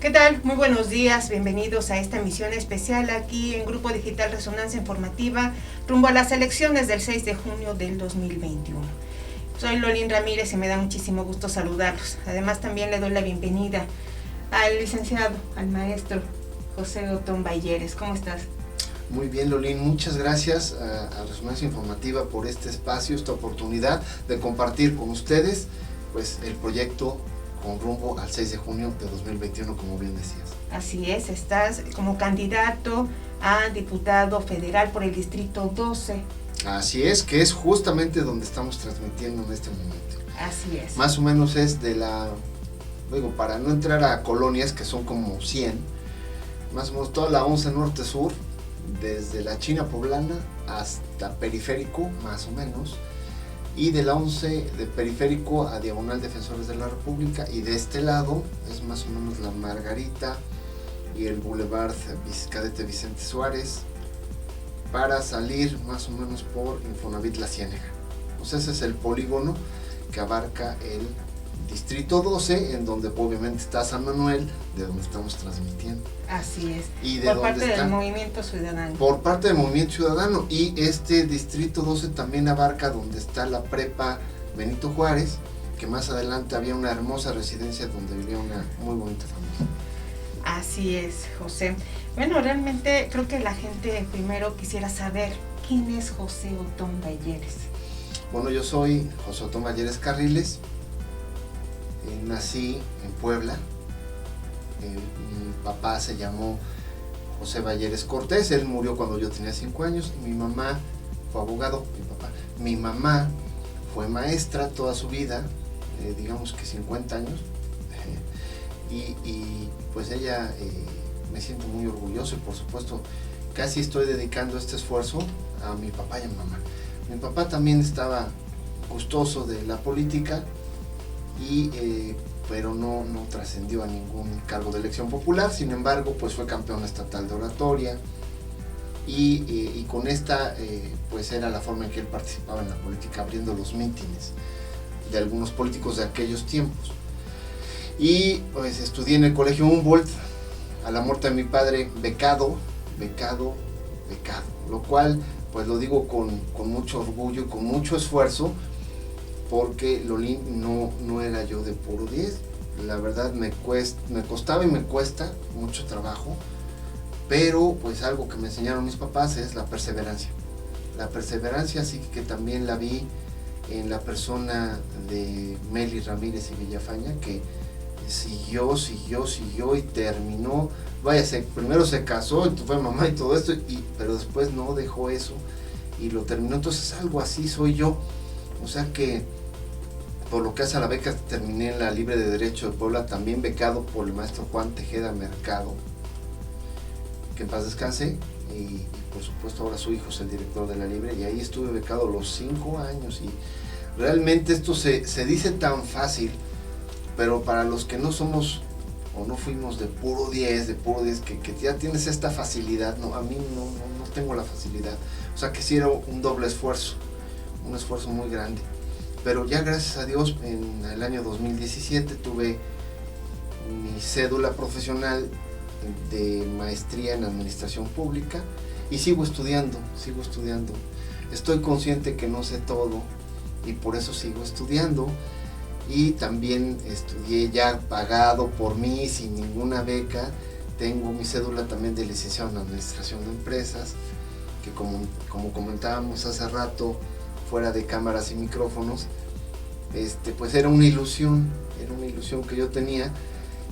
¿Qué tal? Muy buenos días, bienvenidos a esta emisión especial aquí en Grupo Digital Resonancia Informativa rumbo a las elecciones del 6 de junio del 2021. Soy Lolín Ramírez y me da muchísimo gusto saludarlos. Además también le doy la bienvenida al licenciado, al maestro José Otón Balleres. ¿Cómo estás? Muy bien, Lolín, muchas gracias a Resonancia Informativa por este espacio, esta oportunidad de compartir con ustedes pues el proyecto con rumbo al 6 de junio de 2021, como bien decías. Así es, estás como candidato a diputado federal por el Distrito 12. Así es, que es justamente donde estamos transmitiendo en este momento. Así es. Más o menos es de para no entrar a colonias que son como 100, más o menos toda la 11 norte-sur, desde la China Poblana hasta Periférico, más o menos, y de la 11 de Periférico a Diagonal Defensores de la República, y de este lado es más o menos la Margarita y el Boulevard Cadete Vicente Suárez, para salir más o menos por Infonavit La Ciénega. Pues ese es el polígono que abarca el Distrito 12, en donde obviamente está San Manuel, de donde estamos transmitiendo. Así es, y de por parte del Movimiento Ciudadano. Por parte del Movimiento Ciudadano, y este Distrito 12 también abarca donde está la prepa Benito Juárez, que más adelante había una hermosa residencia donde vivía una muy bonita familia. Así es, José. Bueno, realmente creo que la gente primero quisiera saber quién es José Otón Balleres. Bueno, yo soy José Otón Balleres Carriles. Nací en Puebla. Mi papá se llamó José Balleres Cortés. Él murió cuando yo tenía 5 años. Y mi mamá fue abogado, mi papá. Mi mamá fue maestra toda su vida, digamos que 50 años. Y pues ella, me siento muy orgulloso, y por supuesto casi estoy dedicando este esfuerzo a mi papá y a mi mamá. Mi papá también estaba gustoso de la política, pero no trascendió a ningún cargo de elección popular. Sin embargo, pues fue campeón estatal de oratoria, y con esta pues era la forma en que él participaba en la política, abriendo los mítines de algunos políticos de aquellos tiempos. Y pues estudié en el Colegio Humboldt. A la muerte de mi padre, becado, lo cual pues lo digo con mucho orgullo y con mucho esfuerzo, porque Lolín no era yo de puro 10. La verdad me costaba y me cuesta mucho trabajo, pero pues algo que me enseñaron mis papás es la perseverancia. La perseverancia sí que también la vi en la persona de Meli Ramírez y Villafaña, que siguió y terminó. Primero se casó y fue mamá y todo esto, pero después no dejó eso y lo terminó. Entonces algo así soy yo. O sea que por lo que hace a la beca, terminé en la Libre de Derecho de Puebla, también becado por el maestro Juan Tejeda Mercado, que en paz descanse, y por supuesto ahora su hijo es el director de la Libre, y ahí estuve becado los 5 años. Y realmente esto se dice tan fácil, pero para los que no somos o no fuimos de puro 10, que ya tienes esta facilidad, no, a mí no tengo la facilidad. O sea que sí era un doble esfuerzo, un esfuerzo muy grande. Pero ya gracias a Dios, en el año 2017 tuve mi cédula profesional de maestría en administración pública, y sigo estudiando. Estoy consciente que no sé todo, y por eso sigo estudiando. Y también estudié ya pagado por mí, sin ninguna beca. Tengo mi cédula también de licenciado en administración de empresas, que como comentábamos hace rato fuera de cámaras y micrófonos, pues era una ilusión que yo tenía.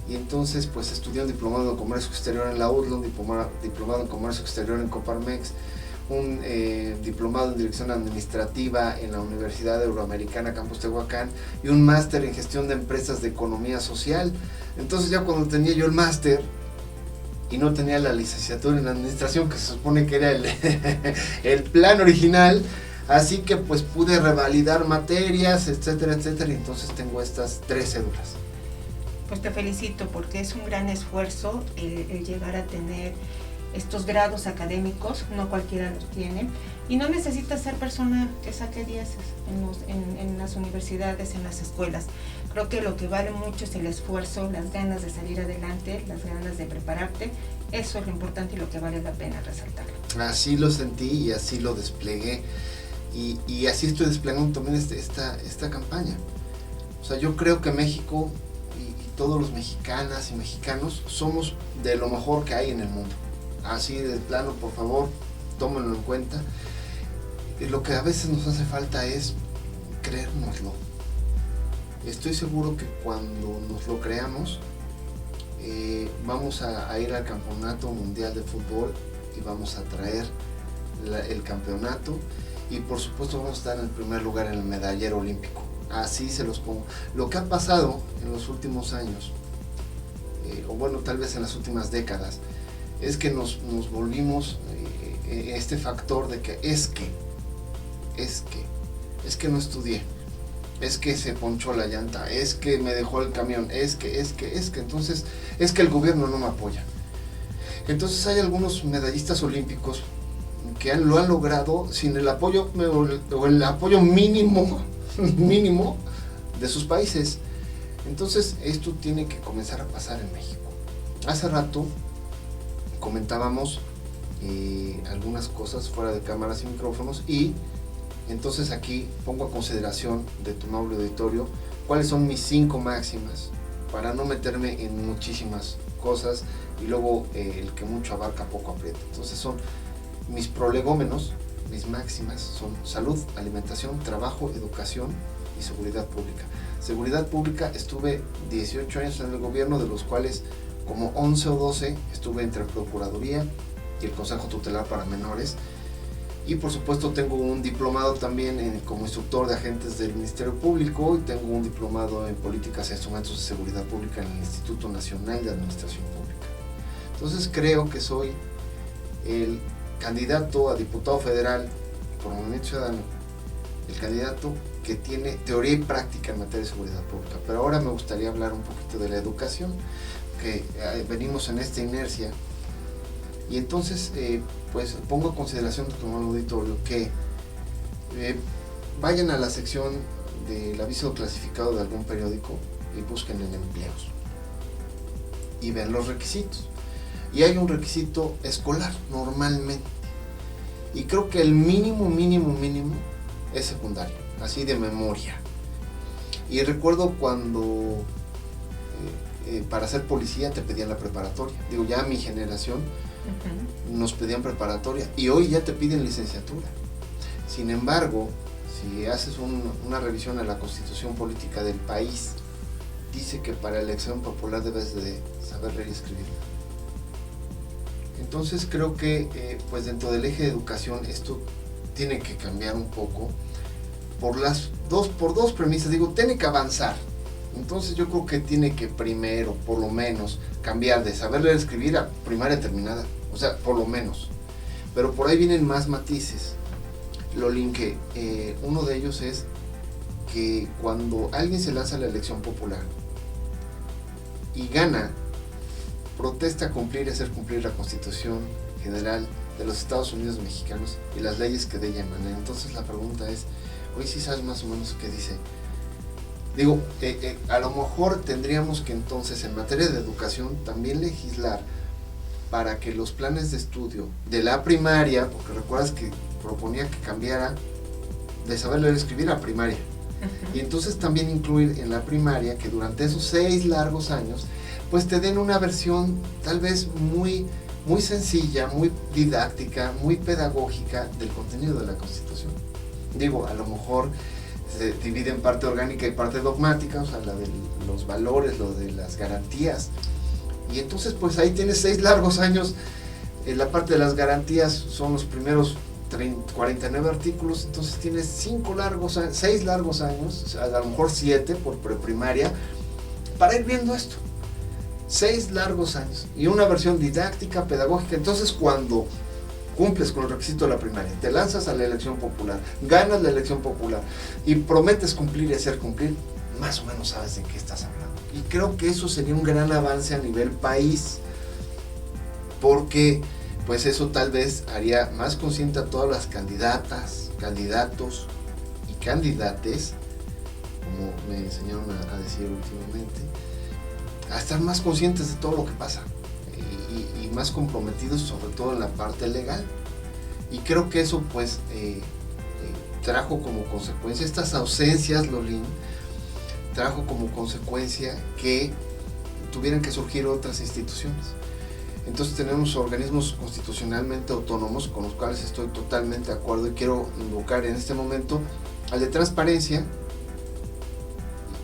Y entonces pues estudié un diplomado en comercio exterior en la UDLA, un diplomado en comercio exterior en Coparmex, un diplomado en dirección administrativa en la Universidad Euroamericana Campus Tehuacán, y un máster en gestión de empresas de economía social. Entonces ya cuando tenía yo el máster y no tenía la licenciatura en administración, que se supone que era el plan original, así que pues pude revalidar materias, etcétera, y entonces tengo estas 3 cédulas. Pues te felicito, porque es un gran esfuerzo el llegar a tener estos grados académicos, no cualquiera los tiene, y no necesitas ser persona que saque 10 en las universidades, en las escuelas. Creo que lo que vale mucho es el esfuerzo, las ganas de salir adelante, las ganas de prepararte. Eso es lo importante y lo que vale la pena resaltarlo. Así lo sentí y así lo desplegué. Y así estoy desplegando también esta campaña. O sea, yo creo que México y todos los mexicanas y mexicanos somos de lo mejor que hay en el mundo. Así de plano, por favor, tómenlo en cuenta. Y lo que a veces nos hace falta es creérnoslo. Estoy seguro que cuando nos lo creamos, vamos a ir al Campeonato Mundial de Fútbol y vamos a traer el campeonato y por supuesto vamos a estar en el primer lugar en el medallero olímpico. Así se los pongo. Lo que ha pasado en los últimos años, o bueno, tal vez en las últimas décadas, es que nos volvimos este factor de que es que no estudié, es que se ponchó la llanta, es que me dejó el camión, es que, entonces es que el gobierno no me apoya. Entonces hay algunos medallistas olímpicos que lo han logrado sin el apoyo o el apoyo mínimo de sus países. Entonces esto tiene que comenzar a pasar en México. Hace rato comentábamos algunas cosas fuera de cámaras y micrófonos y entonces aquí pongo a consideración de tu amable auditorio cuáles son mis 5 máximas para no meterme en muchísimas cosas y luego el que mucho abarca poco aprieta. Entonces son mis prolegómenos, mis máximas son salud, alimentación, trabajo, educación y seguridad pública. Seguridad pública, estuve 18 años en el gobierno, de los cuales como 11 o 12 estuve entre Procuraduría y el Consejo Tutelar para Menores. Y por supuesto tengo un diplomado también como instructor de agentes del Ministerio Público y tengo un diplomado en políticas e instrumentos de seguridad pública en el Instituto Nacional de Administración Pública. Entonces creo que soy el candidato a diputado federal por Movimiento Ciudadano, el candidato que tiene teoría y práctica en materia de seguridad pública. Pero ahora me gustaría hablar un poquito de la educación, que venimos en esta inercia. Y entonces, pues pongo a consideración de tu auditorio que vayan a la sección del aviso clasificado de algún periódico y busquen en empleos y vean los requisitos. Y hay un requisito escolar normalmente. Y creo que el mínimo es secundario, así de memoria. Y recuerdo cuando para ser policía te pedían la preparatoria. Digo, ya mi generación nos pedían preparatoria y hoy ya te piden licenciatura. Sin embargo, si haces una revisión a la Constitución Política del país, dice que para elección popular debes de saber leer y escribir. Entonces creo que pues dentro del eje de educación esto tiene que cambiar un poco por dos premisas. Digo, tiene que avanzar. Entonces yo creo que tiene que primero, por lo menos, cambiar de saber leer y escribir a primaria terminada. O sea, por lo menos. Pero por ahí vienen más matices. Lolín, que uno de ellos es que cuando alguien se lanza a la elección popular y gana, protesta cumplir y hacer cumplir la Constitución General de los Estados Unidos Mexicanos y las leyes que de ella emanan. Entonces la pregunta es, hoy sí sabes más o menos qué dice. Digo, a lo mejor tendríamos que entonces en materia de educación también legislar para que los planes de estudio de la primaria, porque recuerdas que proponía que cambiara de saber leer y escribir a primaria, y entonces también incluir en la primaria que durante esos 6 largos años pues te den una versión tal vez muy sencilla, muy didáctica, muy pedagógica del contenido de la Constitución. Digo, a lo mejor se divide en parte orgánica y parte dogmática, o sea, la de los valores, lo de las garantías. Y entonces pues ahí tienes 6 largos años. La parte de las garantías son los primeros 49 artículos, entonces tienes 6 largos años, o sea, a lo mejor 7 por preprimaria, para ir viendo esto. 6 largos años y una versión didáctica, pedagógica. Entonces cuando cumples con el requisito de la primaria, te lanzas a la elección popular, ganas la elección popular y prometes cumplir y hacer cumplir, más o menos sabes de qué estás hablando. Y creo que eso sería un gran avance a nivel país, porque pues eso tal vez haría más consciente a todas las candidatas, candidatos y candidates como me enseñaron a decir últimamente, a estar más conscientes de todo lo que pasa y más comprometidos sobre todo en la parte legal. Y creo que eso pues trajo como consecuencia estas ausencias, Lolín, trajo como consecuencia que tuvieran que surgir otras instituciones. Entonces tenemos organismos constitucionalmente autónomos con los cuales estoy totalmente de acuerdo y quiero invocar en este momento al de transparencia,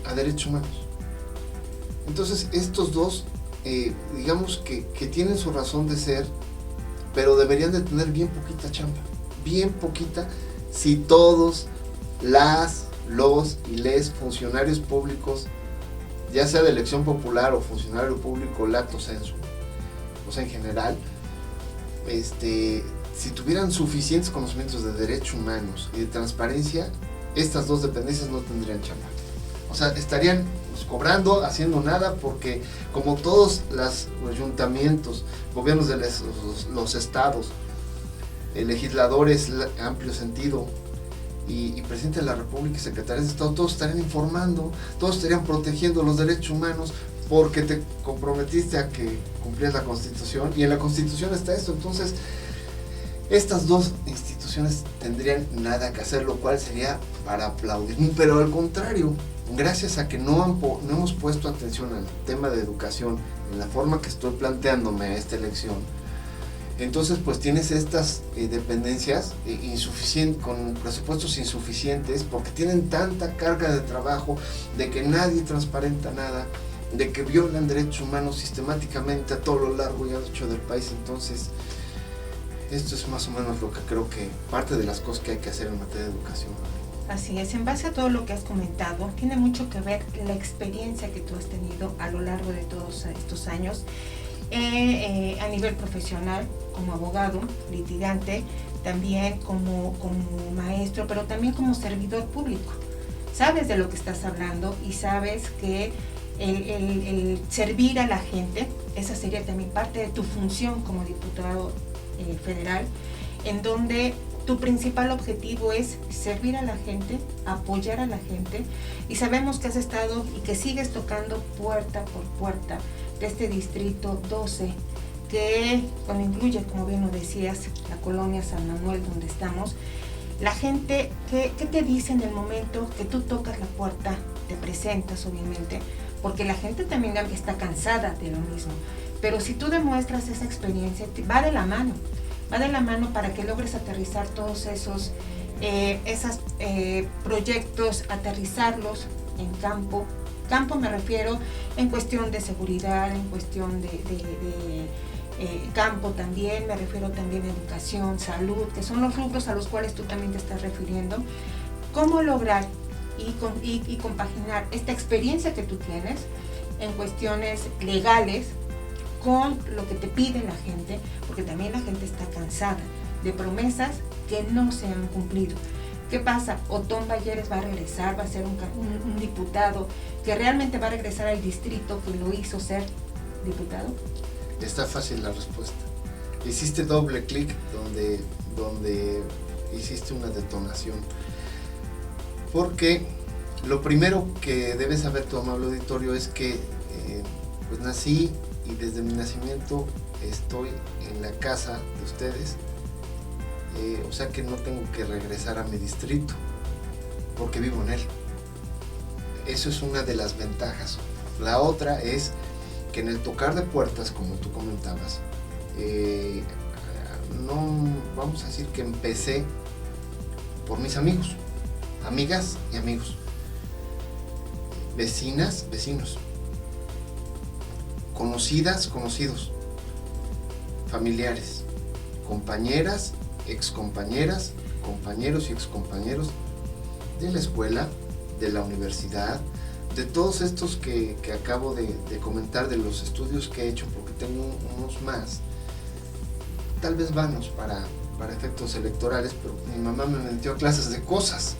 a derechos humanos. Entonces estos dos, digamos que tienen su razón de ser, pero deberían de tener bien poquita chamba, bien poquita, si todos los y les funcionarios públicos, ya sea de elección popular o funcionario público lato sensu, o sea en general, si tuvieran suficientes conocimientos de derechos humanos y de transparencia, estas dos dependencias no tendrían chamba. O sea, estarían pues, cobrando, haciendo nada, porque como todos los ayuntamientos, gobiernos de los estados, legisladores amplio sentido, y presidente de la República y secretarios de Estado, todos estarían informando, todos estarían protegiendo los derechos humanos, porque te comprometiste a que cumplías la Constitución, y en la Constitución está esto. Entonces estas dos instituciones tendrían nada que hacer, lo cual sería para aplaudir, pero al contrario, gracias a que no hemos puesto atención al tema de educación en la forma que estoy planteándome a esta elección, entonces pues tienes estas dependencias con presupuestos insuficientes, porque tienen tanta carga de trabajo, de que nadie transparenta nada, de que violan derechos humanos sistemáticamente a todo lo largo y ancho del país. Entonces esto es más o menos lo que creo que parte de las cosas que hay que hacer en materia de educación. Así es, en base a todo lo que has comentado, tiene mucho que ver la experiencia que tú has tenido a lo largo de todos estos años, a nivel profesional, como abogado, litigante, también como maestro, pero también como servidor público. Sabes de lo que estás hablando y sabes que el servir a la gente, esa sería también parte de tu función como diputado federal, en donde tu principal objetivo es servir a la gente, apoyar a la gente, y sabemos que has estado y que sigues tocando puerta por puerta de este distrito 12, que bueno, incluye, como bien lo decías, la colonia San Manuel donde estamos. La gente, ¿qué te dice en el momento que tú tocas la puerta? Te presentas, obviamente, porque la gente también está cansada de lo mismo, pero si tú demuestras esa experiencia, va de la mano para que logres aterrizar todos esos proyectos, aterrizarlos en campo. Campo me refiero en cuestión de seguridad, en cuestión de campo también, me refiero también a educación, salud, que son los rubros a los cuales tú también te estás refiriendo. ¿Cómo lograr y compaginar esta experiencia que tú tienes en cuestiones legales con lo que te pide la gente? Porque también la gente está cansada de promesas que no se han cumplido. ¿Qué pasa? Otón Balleres va a regresar, va a ser un diputado que realmente va a regresar al distrito que lo hizo ser diputado. Está fácil la respuesta. Hiciste doble clic donde hiciste una detonación. Porque lo primero que debes saber, tu amable auditorio, es que pues nací y desde mi nacimiento estoy en la casa de ustedes. O sea que no tengo que regresar a mi distrito porque vivo en él. Eso es una de las ventajas. La otra es que en el tocar de puertas, como tú comentabas, no vamos a decir que empecé por mis amigos, amigas y amigos, vecinas, vecinos, conocidas, conocidos, familiares, compañeras, excompañeras, compañeros y excompañeros de la escuela, de la universidad, de todos estos que acabo de comentar, de los estudios que he hecho, porque tengo unos más, tal vez vanos para efectos electorales, pero mi mamá me metió a clases de cosas,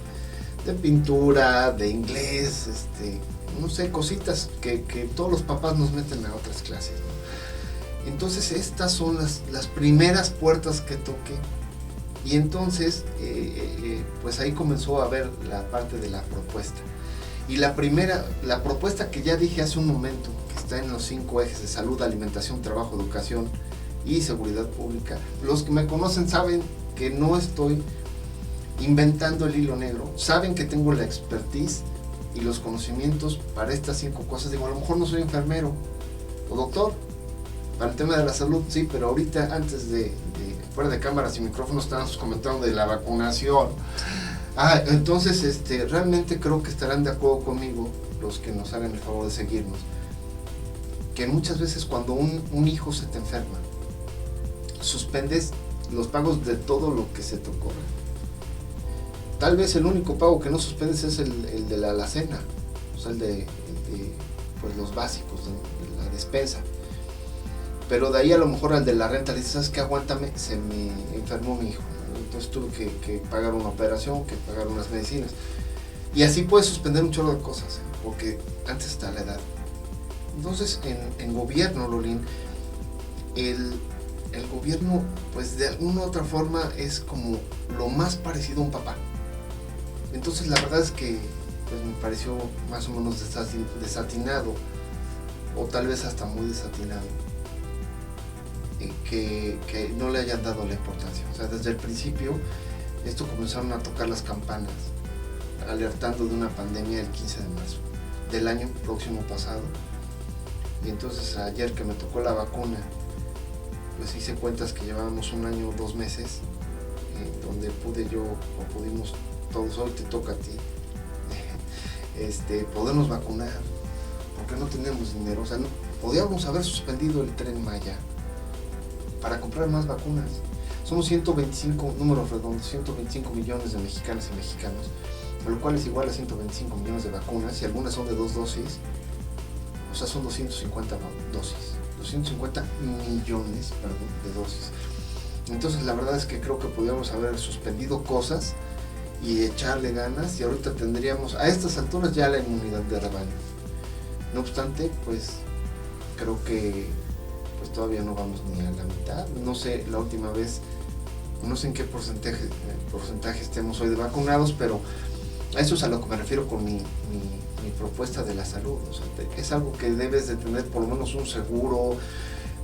de pintura, de inglés, no sé, cositas que todos los papás nos meten a otras clases, ¿no? Entonces estas son las primeras puertas que toqué. Y entonces, pues ahí comenzó a ver la parte de la propuesta. Y la propuesta que ya dije hace un momento, que está en los 5 ejes de salud, alimentación, trabajo, educación y seguridad pública, los que me conocen saben que no estoy inventando el hilo negro, saben que tengo la expertise y los conocimientos para estas 5 cosas. Digo, a lo mejor no soy enfermero o doctor, para el tema de la salud sí, pero ahorita antes de fuera de cámaras y micrófonos estábamos comentando de la vacunación. Entonces realmente creo que estarán de acuerdo conmigo los que nos hagan el favor de seguirnos, que muchas veces cuando un hijo se te enferma, suspendes los pagos de todo lo que se te ocurra. Tal vez el único pago que no suspendes es el de la alacena, o sea, el de pues los básicos, de la despensa. Pero de ahí a lo mejor al de la renta le dices, ¿sabes qué? Aguántame, se me enfermó mi hijo, ¿no? Entonces tuve que pagar una operación, que pagar unas medicinas. Y así puedes suspender un chorro de cosas, porque antes está la edad. Entonces en gobierno, Lolín, el gobierno pues de alguna u otra forma es como lo más parecido a un papá. Entonces la verdad es que pues, me pareció más o menos desatinado, o tal vez hasta muy desatinado, que no le hayan dado la importancia. O sea, desde el principio esto comenzaron a tocar las campanas alertando de una pandemia el 15 de marzo del año próximo pasado. Y entonces ayer que me tocó la vacuna, pues hice cuentas que llevábamos 1 año, 2 meses, donde pudimos todos, hoy te toca a ti, podernos vacunar, porque no tenemos dinero. O sea, podíamos haber suspendido el Tren Maya para comprar más vacunas. Somos 125, números redondos, 125 millones de mexicanas y mexicanos, lo cual es igual a 125 millones de vacunas, y algunas son de 2 dosis, o sea, son 250 dosis, 250 millones, de dosis. Entonces la verdad es que creo que podríamos haber suspendido cosas y echarle ganas, y ahorita tendríamos a estas alturas ya la inmunidad de rebaño. No obstante, pues creo que pues todavía no vamos ni a la mitad. No sé, la última vez, no sé en qué porcentaje estemos hoy de vacunados, pero a eso es a lo que me refiero con mi propuesta de la salud. O sea, es algo que debes de tener por lo menos un seguro,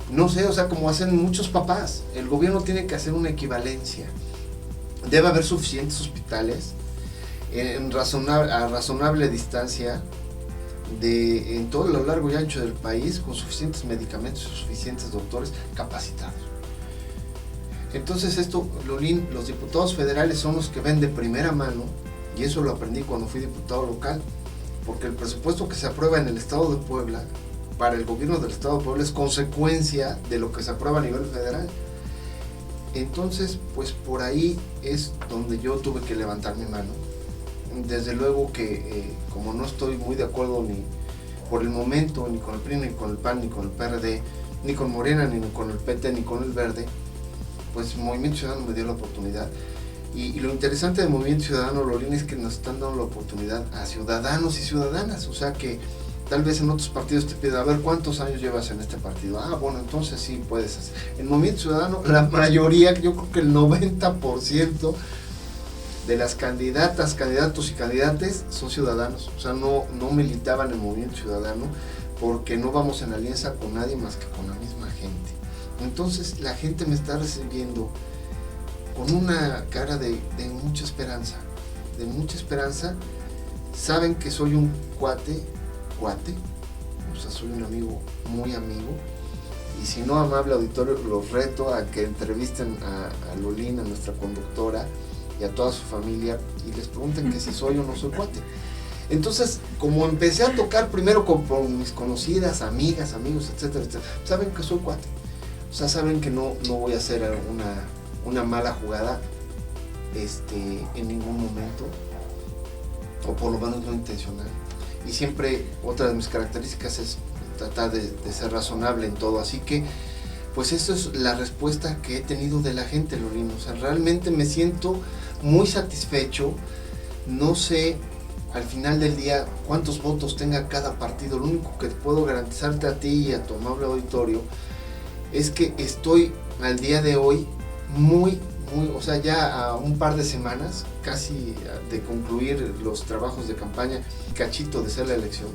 no sé, o sea, como hacen muchos papás. El gobierno tiene que hacer una equivalencia. Debe haber suficientes hospitales a razonable distancia en todo lo largo y ancho del país, con suficientes medicamentos y suficientes doctores capacitados. Entonces esto, Lolín, los diputados federales son los que ven de primera mano, y eso lo aprendí cuando fui diputado local, porque el presupuesto que se aprueba en el estado de Puebla, para el gobierno del estado de Puebla, es consecuencia de lo que se aprueba a nivel federal. Entonces, pues por ahí es donde yo tuve que levantar mi mano. Desde luego que como no estoy muy de acuerdo ni por el momento ni con el PRI, ni con el PAN, ni con el PRD, ni con Morena, ni con el PT, ni con el Verde, pues Movimiento Ciudadano me dio la oportunidad. Y lo interesante de Movimiento Ciudadano, Lolín, es que nos están dando la oportunidad a ciudadanos y ciudadanas. O sea que tal vez en otros partidos te piden, a ver, ¿cuántos años llevas en este partido? Bueno, entonces sí puedes hacer. En Movimiento Ciudadano, la mayoría, yo creo que el 90% de las candidatas, candidatos y candidates son ciudadanos. O sea, no militaban en Movimiento Ciudadano, porque no vamos en alianza con nadie más que con la misma gente. Entonces la gente me está recibiendo con una cara de mucha esperanza, saben que soy un cuate, o sea, soy un amigo, muy amigo, y si no, amable auditorio, los reto a que entrevisten a Lolín, a nuestra conductora, y a toda su familia, y les pregunten que si soy o no soy cuate. Entonces, como empecé a tocar primero con mis conocidas, amigas, amigos, etcétera, saben que soy cuate, o sea, saben que no voy a hacer una mala jugada en ningún momento, o por lo menos no intencional. Y siempre otra de mis características es tratar de ser razonable en todo, así que pues eso es la respuesta que he tenido de la gente, Lolín. O sea, realmente me siento muy satisfecho. No sé al final del día cuántos votos tenga cada partido. Lo único que puedo garantizarte a ti y a tu amable auditorio es que estoy al día de hoy muy, o sea, ya a un par de semanas casi de concluir los trabajos de campaña, cachito de ser la elección,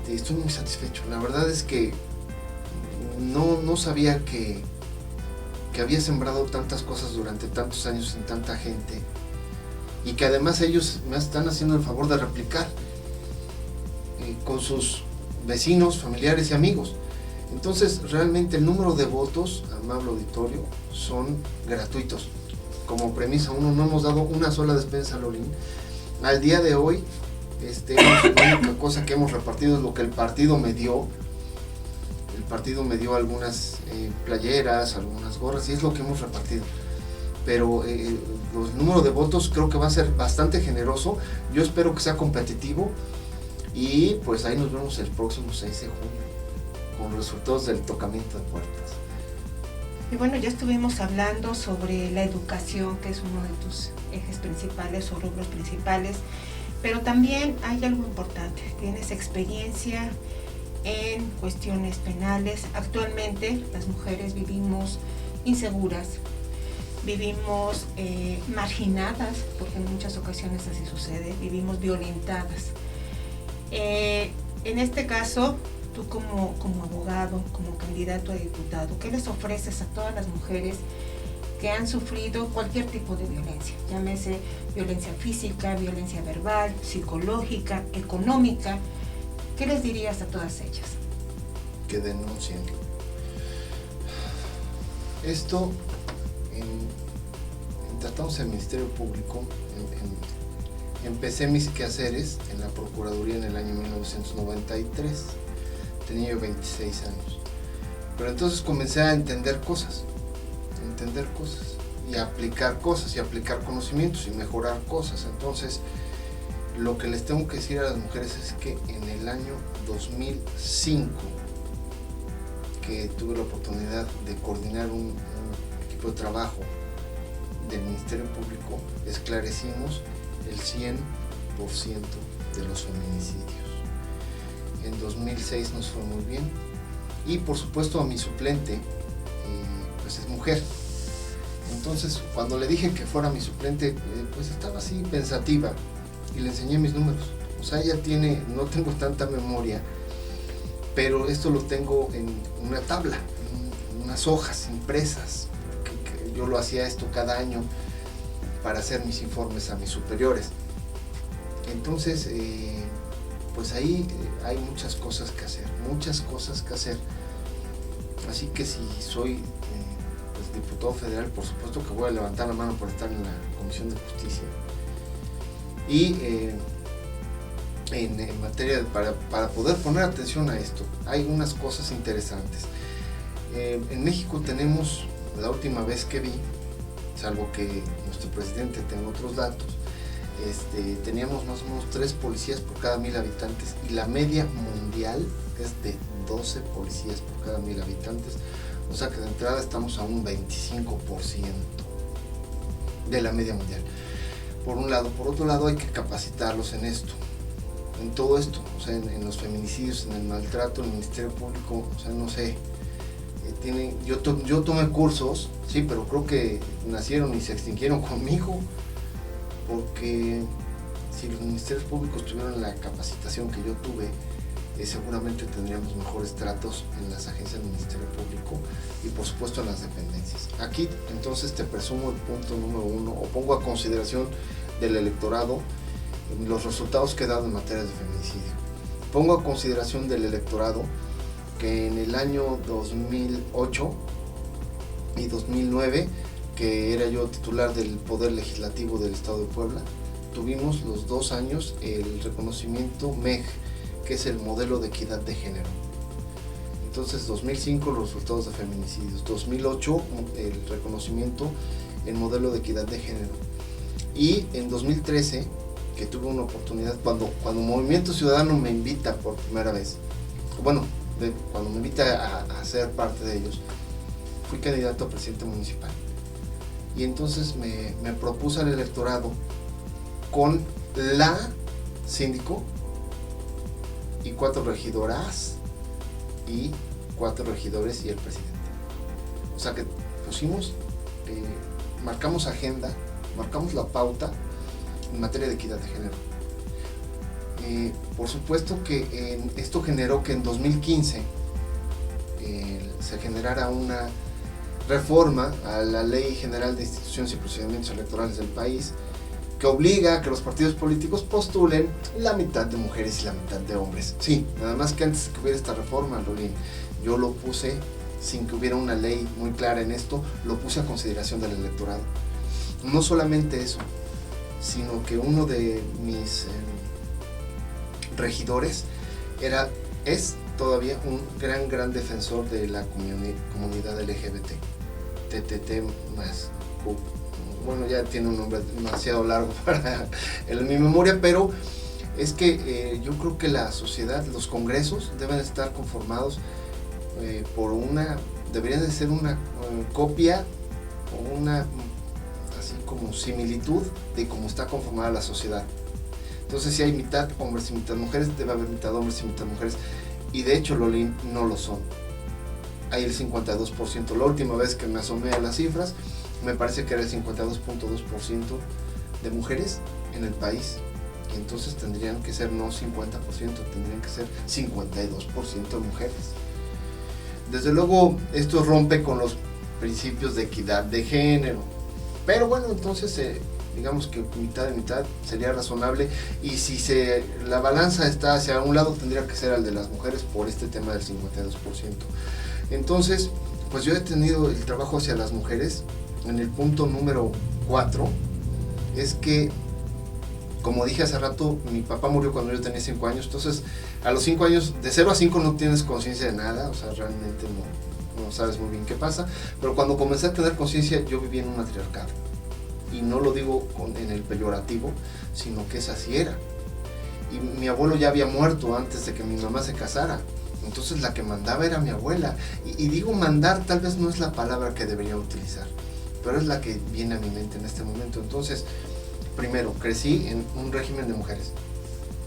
estoy muy satisfecho. La verdad es que no sabía que había sembrado tantas cosas durante tantos años en tanta gente, y que además ellos me están haciendo el favor de replicar con sus vecinos, familiares y amigos. Entonces realmente el número de votos, amable auditorio, son gratuitos. Como premisa, no hemos dado una sola despensa a Lolín. Al día de hoy, la única cosa que hemos repartido es lo que el partido me dio. El partido me dio algunas playeras, algunas gorras, y es lo que hemos repartido. Pero los números de votos creo que va a ser bastante generoso. Yo espero que sea competitivo, y pues ahí nos vemos el próximo 6 de junio con los resultados del tocamiento de puertas. Y bueno, ya estuvimos hablando sobre la educación, que es uno de tus ejes principales o rubros principales, pero también hay algo importante. Tienes experiencia en cuestiones penales. Actualmente las mujeres vivimos inseguras, vivimos marginadas, porque en muchas ocasiones así sucede, vivimos violentadas. En este caso, tú como abogado, como candidato a diputado, ¿qué les ofreces a todas las mujeres que han sufrido cualquier tipo de violencia? Llámese violencia física, violencia verbal, psicológica, económica. ¿Qué les dirías a todas ellas? Que denuncien. Esto, en tratados del Ministerio Público, empecé mis quehaceres en la Procuraduría en el año 1993. Tenía yo 26 años. Pero entonces comencé a entender cosas, y a aplicar cosas, y a aplicar conocimientos, y mejorar cosas. Entonces, lo que les tengo que decir a las mujeres es que en el año 2005, que tuve la oportunidad de coordinar un equipo de trabajo del Ministerio Público, esclarecimos el 100% de los feminicidios. En 2006 nos fue muy bien, y por supuesto a mi suplente, pues es mujer. Entonces cuando le dije que fuera mi suplente, pues estaba así pensativa, y le enseñé mis números. O sea, ella no tengo tanta memoria, pero esto lo tengo en una tabla, en unas hojas impresas, que yo lo hacía esto cada año para hacer mis informes a mis superiores. Entonces, pues ahí hay muchas cosas que hacer. Así que si soy pues, diputado federal, por supuesto que voy a levantar la mano por estar en la Comisión de Justicia. Y en materia para poder poner atención a esto, hay unas cosas interesantes. En México tenemos, la última vez que vi, salvo que nuestro presidente tenga otros datos, teníamos más o menos 3 policías por cada 1000 habitantes, y la media mundial es de 12 policías por cada 1000 habitantes. O sea que de entrada estamos a un 25% de la media mundial. Por un lado. Por otro lado, hay que capacitarlos en esto, en todo esto, o sea, en los feminicidios, en el maltrato, en el Ministerio Público. O sea, no sé, yo tomé cursos, sí, pero creo que nacieron y se extinguieron conmigo, porque si los ministerios públicos tuvieran la capacitación que yo tuve, seguramente tendríamos mejores tratos en las agencias del Ministerio Público, y por supuesto en las dependencias. Aquí entonces te presumo el punto número 1, o pongo a consideración del electorado los resultados que he dado en materia de feminicidio. Pongo a consideración del electorado que en el año 2008 y 2009, que era yo titular del Poder Legislativo del Estado de Puebla, tuvimos los 2 años el reconocimiento MEG, que es el modelo de equidad de género. Entonces 2005 los resultados de feminicidios, 2008 el reconocimiento en modelo de equidad de género, y en 2013, que tuve una oportunidad cuando Movimiento Ciudadano me invita por primera vez, bueno, cuando me invita a ser parte de ellos, fui candidato a presidente municipal, y entonces me propuse al electorado con la síndico y 4 regidoras y 4 regidores y el presidente. O sea que pusimos, marcamos agenda marcamos la pauta en materia de equidad de género. Por supuesto que esto generó que en 2015 se generara una reforma a la Ley General de Instituciones y Procedimientos Electorales del país, que obliga a que los partidos políticos postulen la mitad de mujeres y la mitad de hombres. Sí, nada más que antes de que hubiera esta reforma, Lolín, yo lo puse, sin que hubiera una ley muy clara en esto, lo puse a consideración del electorado. No solamente eso, sino que uno de mis regidores es todavía un gran defensor de la comunidad LGBT, TTT más Q. Bueno, ya tiene un nombre demasiado largo para mi memoria, pero es que yo creo que la sociedad, los congresos deben estar conformados deberían de ser una copia o una así como similitud de cómo está conformada la sociedad. Entonces, si hay mitad hombres y mitad mujeres, debe haber mitad hombres y mitad mujeres, y de hecho, Lolín, no lo son. Hay el 52%. La última vez que me asomé a las cifras, me parece que era el 52.2% de mujeres en el país. Y entonces tendrían que ser no 50%, tendrían que ser 52% de mujeres. Desde luego, esto rompe con los principios de equidad de género. Pero bueno, entonces digamos que mitad de mitad sería razonable. Y si la balanza está hacia un lado, tendría que ser al de las mujeres por este tema del 52%. Entonces, pues yo he tenido el trabajo hacia las mujeres. En el punto número 4 es que, como dije hace rato, mi papá murió cuando yo tenía 5 años, entonces a los 5 años, de 0 a 5 no tienes conciencia de nada, o sea, realmente no sabes muy bien qué pasa, pero cuando comencé a tener conciencia, yo vivía en un matriarcado, y no lo digo en el peyorativo, sino que esa así era, y mi abuelo ya había muerto antes de que mi mamá se casara. Entonces la que mandaba era mi abuela, y digo mandar, tal vez no es la palabra que debería utilizar, pero es la que viene a mi mente en este momento. Entonces, primero, crecí en un régimen de mujeres.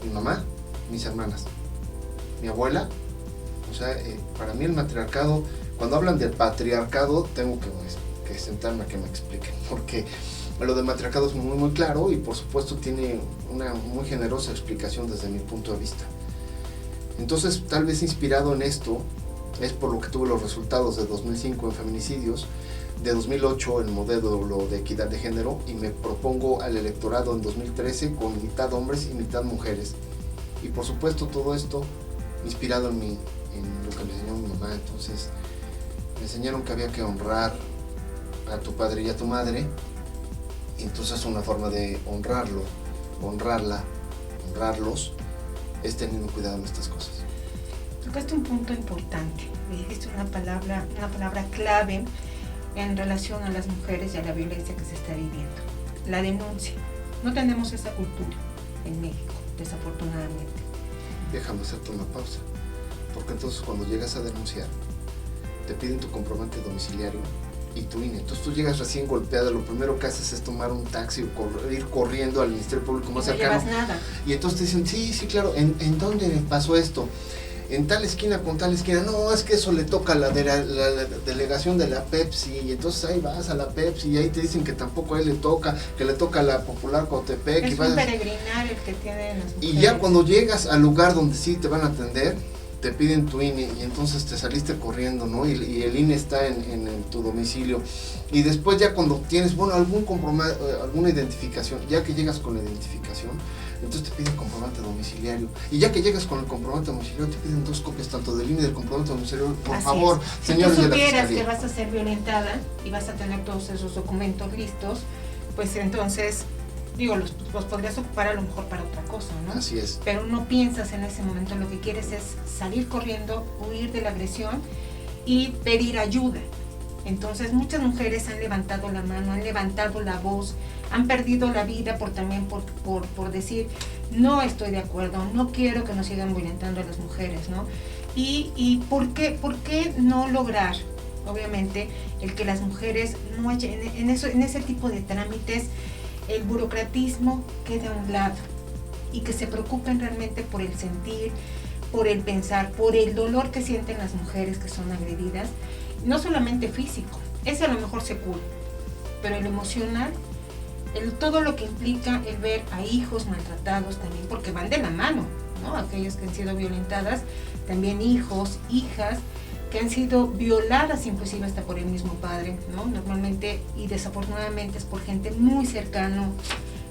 Mi mamá, mis hermanas, mi abuela. O sea, para mí el matriarcado, cuando hablan del patriarcado, tengo que sentarme a que me expliquen, porque lo del matriarcado es muy claro y por supuesto tiene una muy generosa explicación desde mi punto de vista. Entonces, tal vez inspirado en esto, es por lo que tuve los resultados de 2005 en feminicidios, de 2008 en modelo de equidad de género, y me propongo al electorado en 2013 con mitad hombres y mitad mujeres. Y por supuesto todo esto inspirado en lo que me enseñó mi mamá. Entonces me enseñaron que había que honrar a tu padre y a tu madre, y entonces una forma de honrarlos, es teniendo cuidado en estas cosas. Tocaste un punto importante, dijiste una palabra clave en relación a las mujeres y a la violencia que se está viviendo, la denuncia. No tenemos esa cultura en México, desafortunadamente. Déjame hacerte una pausa, porque entonces cuando llegas a denunciar, te piden tu comprobante domiciliario y tu INE. Entonces tú llegas recién golpeada, lo primero que haces es tomar un taxi o ir corriendo al Ministerio Público más cercano. No llevas nada. Y entonces te dicen, sí, claro, ¿en dónde pasó esto? En tal esquina con tal esquina. No, es que eso le toca a la delegación de la Pepsi, y entonces ahí vas a la Pepsi y ahí te dicen que tampoco a él le toca, que le toca a la Popular Cotepec. Es un peregrinar el que tienen las mujeres. Y ya cuando llegas al lugar donde sí te van a atender, te piden tu INE y entonces te saliste corriendo, ¿no? Y el INE está en tu domicilio. Y después ya cuando tienes, alguna identificación, ya que llegas con la identificación, entonces te piden comprobante domiciliario. Y ya que llegas con el comprobante domiciliario, te piden 2 copias, tanto del INE y del comprobante domiciliario. Por Así favor, es. señores de la Fiscalía. Si tú supieras que vas a ser violentada y vas a tener todos esos documentos listos, pues entonces, los podrías ocupar a lo mejor para otra cosa, ¿no? Así es. Pero no piensas en ese momento, lo que quieres es salir corriendo, huir de la agresión y pedir ayuda. Entonces muchas mujeres han levantado la mano, han levantado la voz, han perdido la vida por decir, no estoy de acuerdo, no quiero que nos sigan violentando a las mujeres, ¿no? Y ¿por qué no lograr, obviamente, el que las mujeres no echen en ese tipo de trámites, el burocratismo quede a un lado y que se preocupen realmente por el sentir, por el pensar, por el dolor que sienten las mujeres que son agredidas, no solamente físico, ese a lo mejor se cura, pero el emocional todo lo que implica el ver a hijos maltratados también, porque van de la mano, ¿no? Aquellas que han sido violentadas, también hijos, hijas, que han sido violadas inclusive hasta por el mismo padre, ¿no? Normalmente y desafortunadamente es por gente muy cercana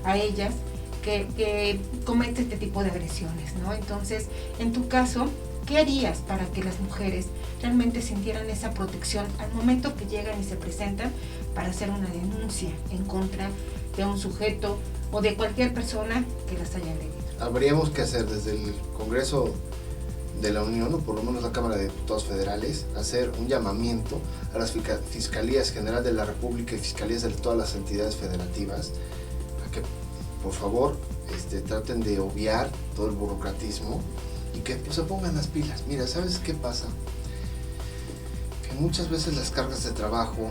a ellas que comete este tipo de agresiones, ¿no? Entonces, en tu caso, ¿qué harías para que las mujeres realmente sintieran esa protección al momento que llegan y se presentan para hacer una denuncia en contra de un sujeto o de cualquier persona que las haya agredido? Habríamos que hacer desde el Congreso de la Unión, o por lo menos la Cámara de Diputados Federales, hacer un llamamiento a las Fiscalías General de la República y Fiscalías de todas las entidades federativas a que, por favor, traten de obviar todo el burocratismo y que pues, se pongan las pilas. Mira, ¿sabes qué pasa? Que muchas veces las cargas de trabajo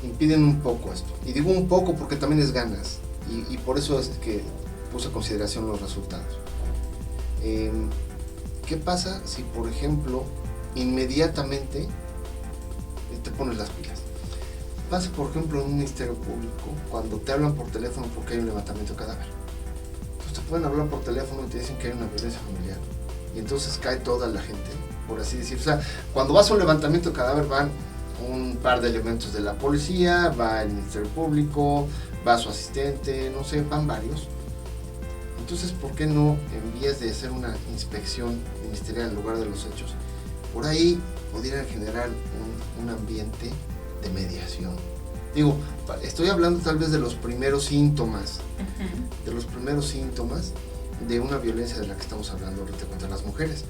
impiden un poco esto. Y digo un poco porque también es ganas. Y por eso es que puse a consideración los resultados. ¿Qué pasa si, por ejemplo, inmediatamente te pones las pilas? Pasa, por ejemplo, en un ministerio público, cuando te hablan por teléfono porque hay un levantamiento de cadáver. Entonces te pueden hablar por teléfono y te dicen que hay una violencia familiar. Y entonces cae toda la gente, por así decir. O sea, cuando vas a un levantamiento de cadáver van un par de elementos de la policía, va el ministerio público, va su asistente, no sé, van varios. Entonces, ¿por qué no, en vías de hacer una inspección ministerial en lugar de los hechos, por ahí pudieran generar un ambiente de mediación? Digo, estoy hablando tal vez de los primeros síntomas, de una violencia de la que estamos hablando ahorita contra las mujeres.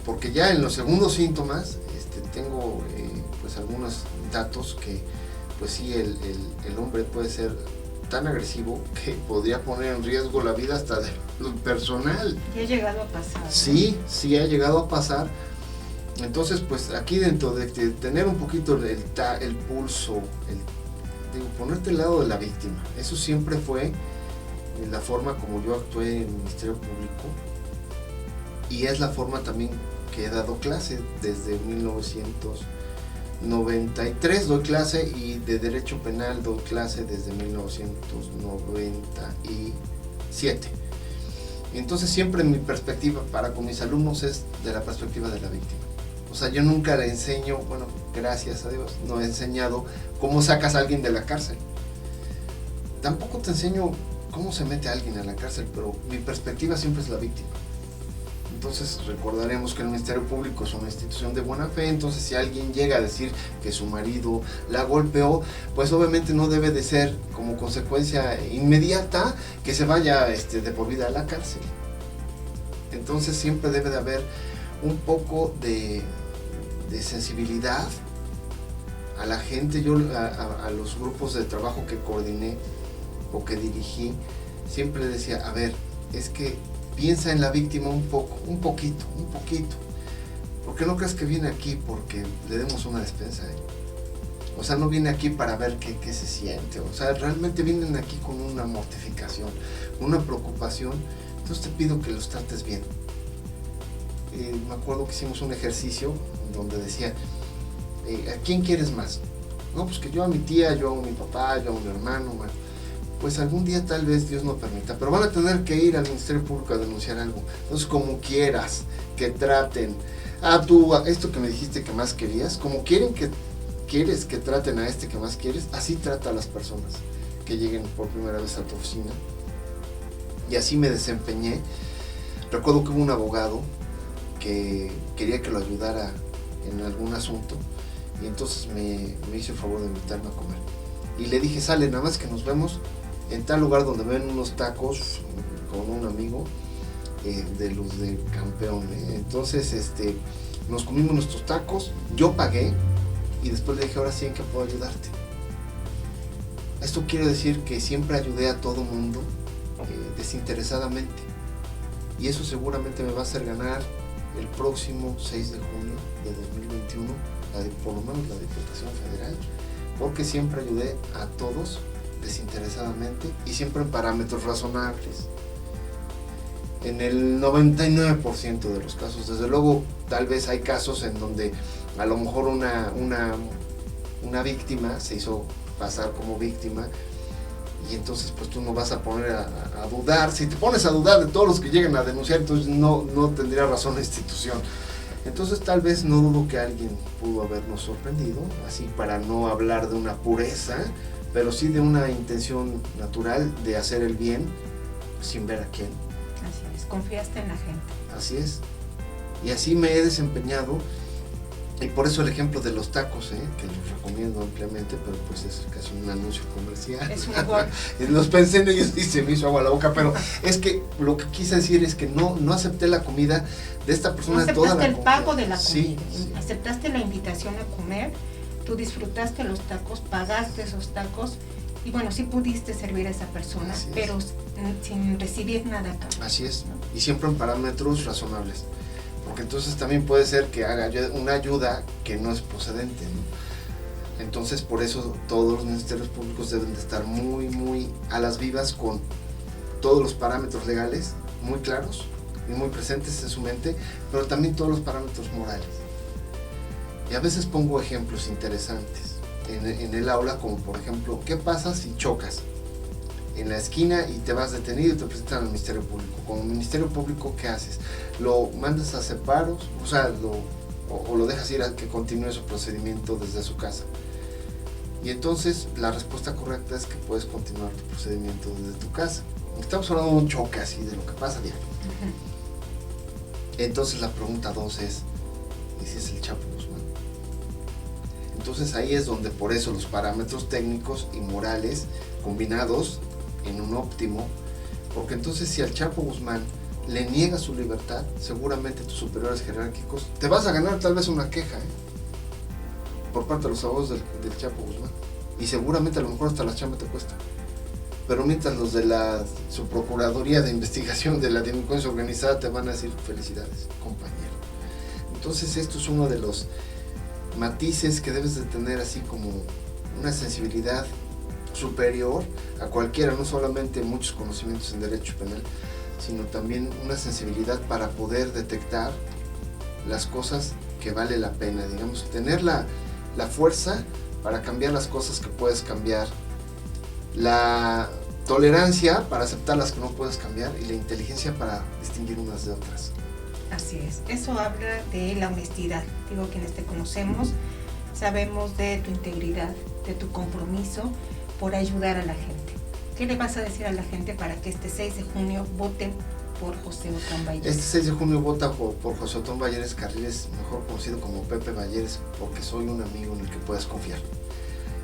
Porque ya en los segundos síntomas tengo pues algunos datos que pues sí, el hombre puede ser tan agresivo que podría poner en riesgo la vida hasta del personal. ¿Y ha llegado a pasar? Sí, ¿no? Sí ha llegado a pasar. Entonces, pues aquí dentro de tener un poquito el pulso, ponerte al lado de la víctima, eso siempre fue la forma como yo actué en el Ministerio Público y es la forma también que he dado clase desde 1993 doy clase y de Derecho Penal doy clase desde 1997. Entonces siempre mi perspectiva para con mis alumnos es de la perspectiva de la víctima. O sea, yo nunca le enseño, bueno, gracias a Dios, no he enseñado cómo sacas a alguien de la cárcel. Tampoco te enseño cómo se mete a alguien a la cárcel, pero mi perspectiva siempre es la víctima. Entonces recordaremos que el Ministerio Público es una institución de buena fe, entonces si alguien llega a decir que su marido la golpeó, pues obviamente no debe de ser como consecuencia inmediata que se vaya de por vida a la cárcel. Entonces siempre debe de haber un poco de sensibilidad a la gente. Yo a los grupos de trabajo que coordiné o que dirigí, siempre decía, a ver, es que piensa en la víctima un poquito. Porque no creas que viene aquí porque le demos una despensa, ¿eh? O sea, no viene aquí para ver qué se siente. O sea, realmente vienen aquí con una mortificación, una preocupación. Entonces te pido que los trates bien. Me acuerdo que hicimos un ejercicio donde decía, ¿a quién quieres más? No, pues que yo a mi tía, yo a mi papá, yo a mi hermano, bueno. Pues algún día tal vez Dios no permita, pero van a tener que ir al Ministerio Público a denunciar algo. Entonces, como quieras que traten a esto que me dijiste que más querías, como quieres que traten a este que más quieres, así trata a las personas que lleguen por primera vez a tu oficina. Y así me desempeñé. Recuerdo que hubo un abogado que quería que lo ayudara en algún asunto y entonces me hizo el favor de invitarme a comer. Y le dije, sale, nada más que nos vemos en tal lugar donde ven unos tacos con un amigo de los de Campeón, ¿eh? Entonces nos comimos nuestros tacos, yo pagué y después le dije, ahora sí, ¿en qué puedo ayudarte? Esto quiere decir que siempre ayudé a todo mundo desinteresadamente y eso seguramente me va a hacer ganar el próximo 6 de junio de 2021 por lo menos la Diputación Federal, porque siempre ayudé a todos desinteresadamente y siempre en parámetros razonables. En el 99% de los casos, desde luego, tal vez hay casos en donde a lo mejor una víctima se hizo pasar como víctima y entonces pues tú no vas a poner a dudar. Si te pones a dudar de todos los que lleguen a denunciar, entonces no tendría razón la institución. Entonces tal vez no dudo que alguien pudo habernos sorprendido, así para no hablar de una pureza, pero sí de una intención natural de hacer el bien sin ver a quién. Así es, confiaste en la gente. Así es. Y así me he desempeñado. Y por eso el ejemplo de los tacos, que los recomiendo ampliamente, pero pues es casi un anuncio comercial. Es mejor. Los pensé en ellos y se me hizo agua la boca, pero es que lo que quise decir es que no acepté la comida de esta persona. No aceptaste el pago de la comida, sí. Aceptaste la invitación a comer, tú disfrutaste los tacos, pagaste esos tacos, y bueno, sí pudiste servir a esa persona, pero sin recibir nada acá. Así es, ¿no? Y siempre en parámetros razonables. Porque entonces también puede ser que haga una ayuda que no es procedente, ¿no? Entonces por eso todos los ministerios públicos deben de estar muy a las vivas con todos los parámetros legales muy claros y muy presentes en su mente, pero también todos los parámetros morales. Y a veces pongo ejemplos interesantes en el aula, como por ejemplo, ¿qué pasa si chocas en la esquina y te vas detenido y te presentan al Ministerio Público? Como Ministerio Público, ¿qué haces? ¿Lo mandas a separos? O sea, o lo dejas ir a que continúe su procedimiento desde su casa. Y entonces la respuesta correcta es que puedes continuar tu procedimiento desde tu casa. Estamos hablando de un choque así, de lo que pasa diario. Entonces la pregunta 2 es, ¿y si es el Chapo Guzmán? Entonces ahí es donde por eso los parámetros técnicos y morales combinados en un óptimo, porque entonces si al Chapo Guzmán le niegas su libertad, seguramente tus superiores jerárquicos te vas a ganar tal vez una queja por parte de los abogados del Chapo Guzmán, y seguramente a lo mejor hasta la chamba te cuesta. Pero mientras los de la subprocuraduría de investigación de la delincuencia organizada te van a decir felicidades, compañero. Entonces esto es uno de los matices que debes de tener, así como una sensibilidad superior a cualquiera, no solamente muchos conocimientos en derecho penal, sino también una sensibilidad para poder detectar las cosas que vale la pena, digamos, tener la fuerza para cambiar las cosas que puedes cambiar, la tolerancia para aceptar las que no puedes cambiar y la inteligencia para distinguir unas de otras. Así es, eso habla de la honestidad. Digo, quienes te conocemos sabemos de tu integridad, de tu compromiso por ayudar a la gente. ¿Qué le vas a decir a la gente para que este 6 de junio voten por José Otón Balleres? Este 6 de junio vota por José Otón Balleres Carriles, mejor conocido como Pepe Balleres, porque soy un amigo en el que puedes confiar.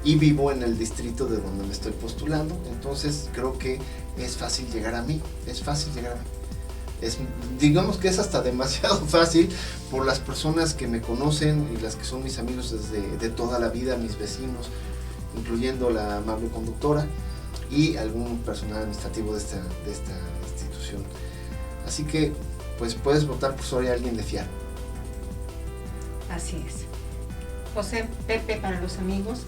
Y vivo en el distrito de donde me estoy postulando, entonces creo que es fácil llegar a mí, digamos que es hasta demasiado fácil por las personas que me conocen y las que son mis amigos de toda la vida, mis vecinos, incluyendo la amable conductora y algún personal administrativo de esta institución. Así que pues puedes votar por soy alguien de fiar. Así es. José, Pepe, para los amigos,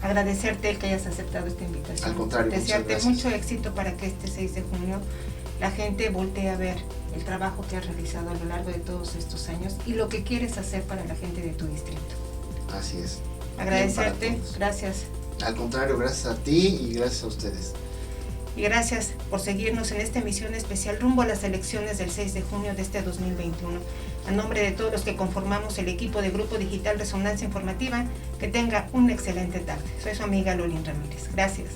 agradecerte que hayas aceptado esta invitación. Al contrario, desearte mucho éxito para que este 6 de junio la gente voltee a ver el trabajo que has realizado a lo largo de todos estos años y lo que quieres hacer para la gente de tu distrito. Así es. Agradecerte, gracias. Al contrario, gracias a ti y gracias a ustedes. Y gracias por seguirnos en esta emisión especial rumbo a las elecciones del 6 de junio de este 2021. A nombre de todos los que conformamos el equipo de Grupo Digital Resonancia Informativa, que tenga una excelente tarde. Soy su amiga Lolin Ramírez. Gracias.